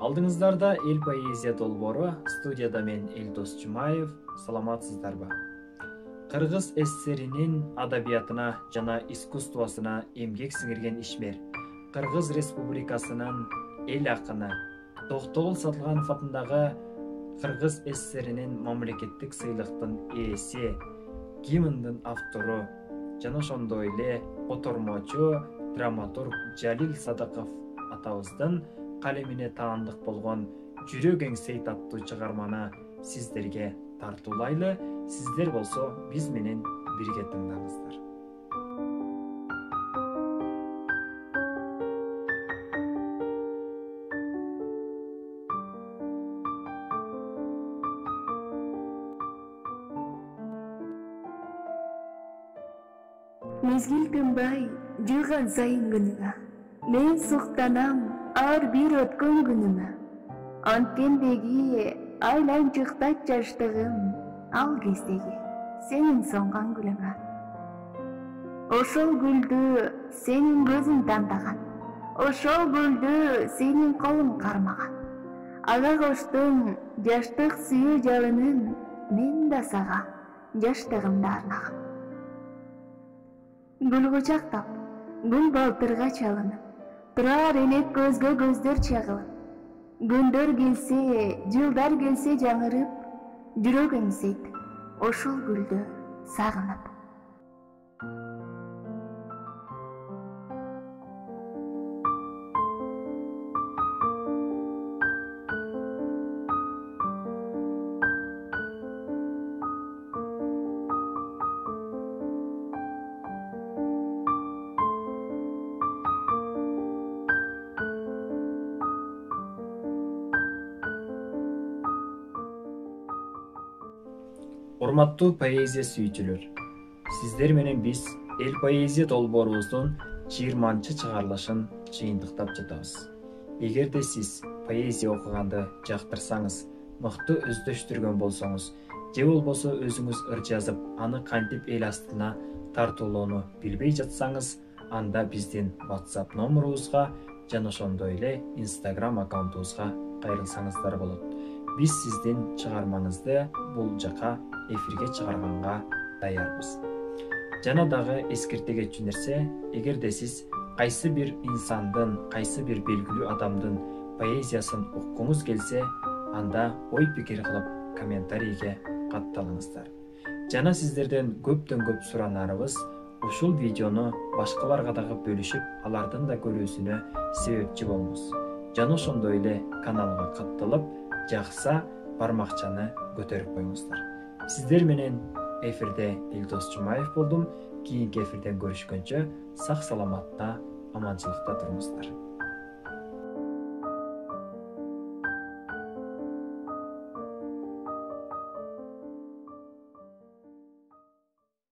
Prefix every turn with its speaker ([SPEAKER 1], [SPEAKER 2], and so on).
[SPEAKER 1] Алдыңыздарда эл поэзия долбоору, студияда мен Элдос Жумаев. Саламатсыздарбы? Кыргыз СССРинин адабиятына жана искусствосуна эмгек сиңирген ишмер, Кыргыз Республикасынын эл акыны Токтогул Сатылганов атындагы Кыргыз СССРинин мамлекеттик сыйлыктын ээси, гимндин автору жана ошондой эле котормочу, драматург Жалил Садыков атабыздын калемине таандык болгон Жүрөк эңсейт аттуу чыгарманы сиздерге тартуулайлы. Сиздер болсо биз менен бирге тыңдаңыздар.
[SPEAKER 2] Мезгил тынбай жылган сайын күнүңө, мен суктанам ар бир өткөн күнүмө. Анткендеги айланчыктат жаштыгым, ал кездеги сенин соңган гүлүңө. Ошол гүлдү сенин көзүң тандаган, ошол гүлдү сенин колуң кармаган. Ага коштуң жаштык сүйүү жалынын, мен да сага жаштыгымды арнагам. Гүл кучактап, гүл балтырга чалынып, турар элек көзгө көздөр чагылып. Күндөр келсе, жылдар келсе жаңырып, жүрөк эңсейт ошол гүлдү сагынып.
[SPEAKER 1] Урматтуу поэзия сүйүүчүлөр, сиздер менен биз эл поэзия долбоорубуздун 20-чы чыгарылышын жыйынтыктап жатабыз. Эгерде сиз поэзия окуганды жактырсаңыз, мыкты өздөштүргөн болсоңуз, же болбосо өзүңүз ыр жазып, аны кантип эл астына тартуулоону билбей жатсаңыз, анда биздин WhatsApp номерубузга жана ошондой эле Instagram аккаунтубузга кайрылсаңыздар болот. Биз сиздин чыгармаңызды бул жака эфирге чыгарганга даярбыз. Жана дагы эскерте кетчү нерсе, эгерде сиз кайсы бир инсандын, кайсы бир белгилүү адамдын поэзиясын уккуңуз келсе, анда ой пикир кылып комментарийге катталыңыздар. Жана сиздерден көптөн көп суранарыбыз, ушул видеону башкаларга дагы бөлүшүп, алардын да көрүүсүнө себепчи болуңуз. Жана ошондой эле каналга катталып, жакса бармакчаны көтөрүп коюңуздар. Сиздер менен эфирде Элдос Жумаев болдум. Кийинки эфирден көрүшкөнчө сак саламатта, аманчылыкта туруңуздар.